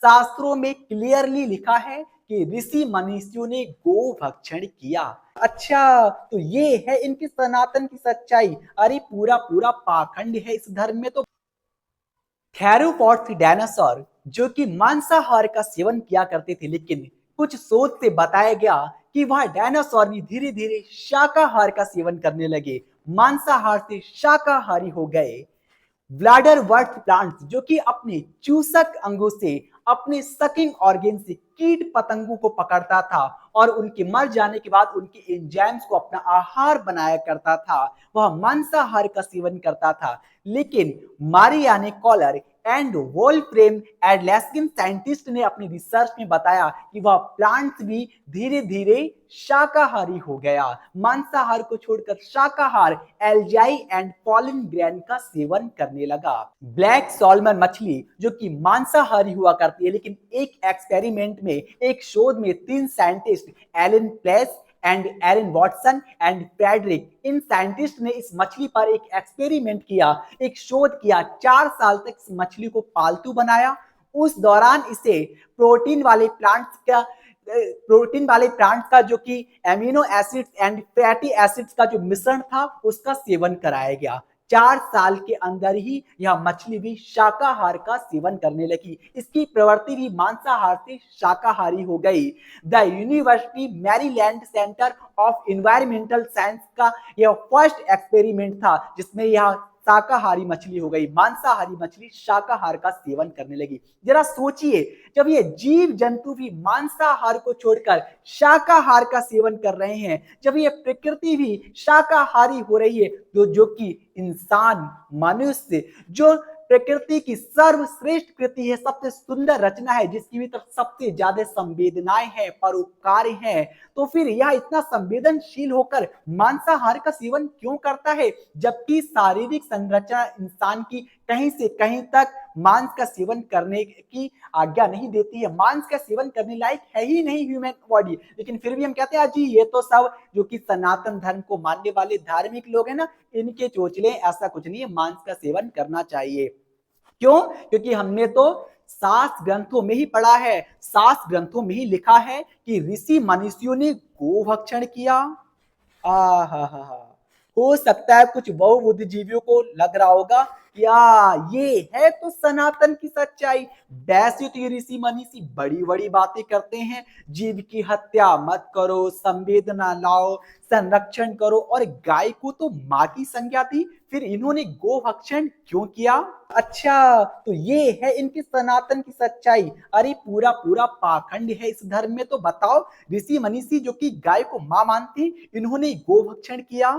शास्त्रों में क्लियरली लिखा है कि ऋषि मनीषियों ने गो भक्षण किया। अच्छा, तो ये है इनकी सनातन की सच्चाई। अरे पूरा पूरा पाखंड है इस धर्म में तो। थेरोपॉड्स डायनासोर जो कि मांसाहार का सेवन किया करते थे, लेकिन कुछ शोध से बताया गया कि वह डायनासोर भी धीरे धीरे शाकाहार का सेवन करने लगे, मांसाहार से शाकाहारी हो गए। ब्लैडर वर्थ प्लांट्स जो कि अपने चूसक अंगों से, अपने सकिंग ऑर्गन से कीट पतंगों को पकड़ता था और उनके मर जाने के बाद उनके एंजाइम्स को अपना आहार बनाया करता था, वह मांसाहार का सेवन करता था। लेकिन मारियाने कॉलर एंड वोल्फ्रेम एडलेस्किन साइंटिस्ट ने अपनी रिसर्च में बताया कि वह प्लांट्स भी धीरे धीरे शाकाहारी हो गया, मांसाहार को छोड़कर शाकाहार एल्जाई एंड पॉलन ग्रेन का सेवन करने लगा। ब्लैक सॉल्मन मछली जो कि मांसाहारी हुआ करती है, लेकिन एक एक्सपेरिमेंट में, एक शोध में 3 scientist Alan Place and Aaron Watson and Frederick, इन साइंटिस्ट ने इस मछली पर एक एक्सपेरिमेंट किया, एक शोध किया। 4 साल तक इस मछली को पालतू बनाया। उस दौरान इसे प्रोटीन वाले प्लांट्स का जो कि amino acids and fatty acids का जो मिश्रण था उसका सेवन कराया गया। 4 साल के अंदर ही यह मछली भी शाकाहार का सेवन करने लगी, इसकी प्रवृत्ति भी मांसाहार से शाकाहारी हो गई। The university Maryland centre of environmental science का यह फर्स्ट एक्सपेरिमेंट था जिसमें यह शाकाहारी मछली हो गई, मांसाहारी मछली शाकाहार का सेवन करने लगी। जरा सोचिए, जब ये जीव जंतु भी मांसाहार को छोड़कर शाकाहार का सेवन कर रहे हैं, जब ये प्रकृति भी शाकाहारी हो रही है, तो जो कि इंसान, मनुष्य, जो प्रकृति की सर्वश्रेष्ठ कृति है, सबसे सुंदर रचना है, जिसकी भीतर सबसे ज्यादा संवेदनाएं हैं, परोपकार हैं, तो फिर यह इतना संवेदनशील होकर मांसाहार का सेवन क्यों करता है, जबकि शारीरिक संरचना इंसान की कहीं से कहीं तक मांस का सेवन करने की आज्ञा नहीं देती है। मांस का सेवन करने लायक है ही नहीं ह्यूमन बॉडी, लेकिन फिर भी हम कहते हैं जी ये तो सब जो कि सनातन धर्म को मानने वाले धार्मिक लोग हैं ना, इनके चोचले, ऐसा कुछ नहीं है, मांस का सेवन करना चाहिए। क्यों? क्योंकि हमने तो शास्त्र ग्रंथों में ही पढ़ा है, शास्त्र ग्रंथों में ही लिखा है कि ऋषि मनुष्यों ने गोभक्षण किया। हो सकता है कुछ बहुबुद्धिजीवियों को लग रहा होगा या ये है तो सनातन की सच्चाई। वैसे तो ये ऋषि मनीषी बड़ी बड़ी बातें करते हैं, जीव की हत्या मत करो, संवेदना लाओ, संरक्षण करो, और गाय को तो मां की संज्ञा दी, फिर इन्होंने गोभक्षण क्यों किया? अच्छा, तो ये है इनकी सनातन की सच्चाई। अरे पूरा पूरा पाखंड है इस धर्म में तो। बताओ, ऋषि मनीषी जो कि गाय को मां मानती, इन्होंने गोभक्षण किया?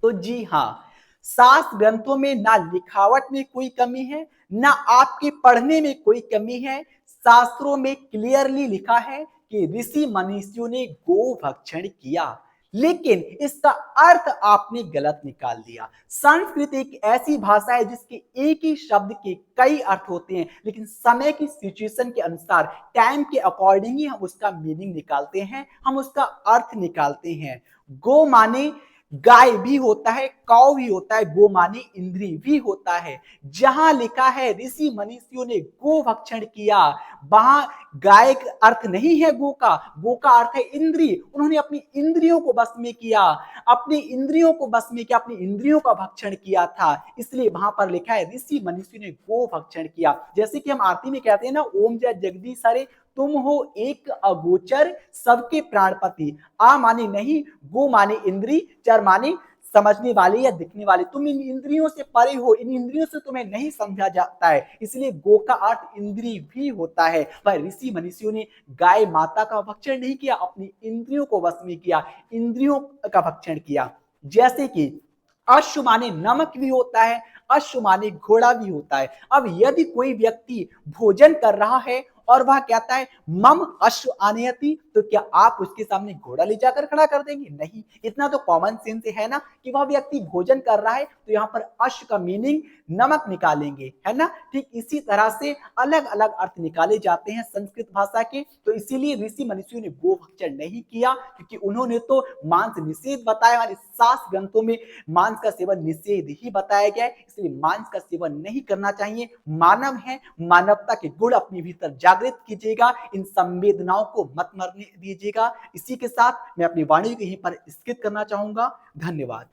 तो जी हाँ, शास्त्र ग्रंथों में ना लिखावट में कोई कमी है, ना आपके पढ़ने में कोई कमी है। शास्त्रों में क्लियरली लिखा है कि ऋषि मनीषियों ने गोभक्षण किया, लेकिन इसका अर्थ आपने गलत निकाल दिया। संस्कृत एक ऐसी भाषा है जिसके एक ही शब्द के कई अर्थ होते हैं, लेकिन समय की सिचुएशन के अनुसार, टाइम के अकॉर्डिंग ही हम उसका मीनिंग निकालते हैं, हम उसका अर्थ निकालते हैं। गो माने गाय भी होता है, काऊ भी होता है, गो माने इंद्री भी होता है। जहां लिखा है ऋषि मनीषियों ने गोभक्षण किया, वहां गाय का अर्थ नहीं है गो का अर्थ है इंद्री। उन्होंने अपनी इंद्रियों को बस में किया, अपनी इंद्रियों को बस में किया, अपनी इंद्रियों का भक्षण किया था, इसलिए वहां पर लिखा है ऋषि मनीषियों ने गोभक्षण किया। जैसे कि हम आरती में कहते हैं ना, ओम जय जगदीश हरे, तुम हो एक अगोचर सबके प्राणपति। आ माने नहीं, गो माने इंद्री, चर माने समझने वाले या दिखने वाले। तुम इन इंद्रियों से परे हो, इन इंद्रियों से तुम्हें नहीं समझा जाता है, इसलिए गो का अर्थ इंद्री भी होता है। पर ऋषि मनीषियों ने गाय माता का भक्षण नहीं किया, अपनी इंद्रियों को वश में किया, इंद्रियों का भक्षण किया। जैसे कि अश्व माने नमक भी होता है, अश्व माने घोड़ा भी होता है। अब यदि कोई व्यक्ति भोजन कर रहा है और वह कहता है मम अश्व आनयति, तो क्या आप उसके सामने घोड़ा ले जाकर खड़ा कर देंगे? नहीं। इतना तो कॉमन सेंस है ना कि वह व्यक्ति भोजन कर रहा है तो यहाँ पर अश्व का मीनिंग नमक निकालेंगे, है ना। ठीक इसी तरह से अलग अलग अर्थ निकाले जाते हैं संस्कृत भाषा के। तो इसीलिए ऋषि मनुष्यों ने गोभक्षण नहीं किया, क्योंकि उन्होंने तो मांस निषेध बताया, हमारे शास्त्र ग्रंथों में मांस का सेवन निषेध ही बताया गया है, इसलिए मांस का सेवन नहीं करना चाहिए। मानव है, मानवता के गुण अपने भीतर जागृत कीजिएगा, इन संवेदनाओं को मत मरने दीजिएगा। इसी के साथ मैं अपनी वाणी को यहीं पर स्थित करना चाहूंगा। धन्यवाद।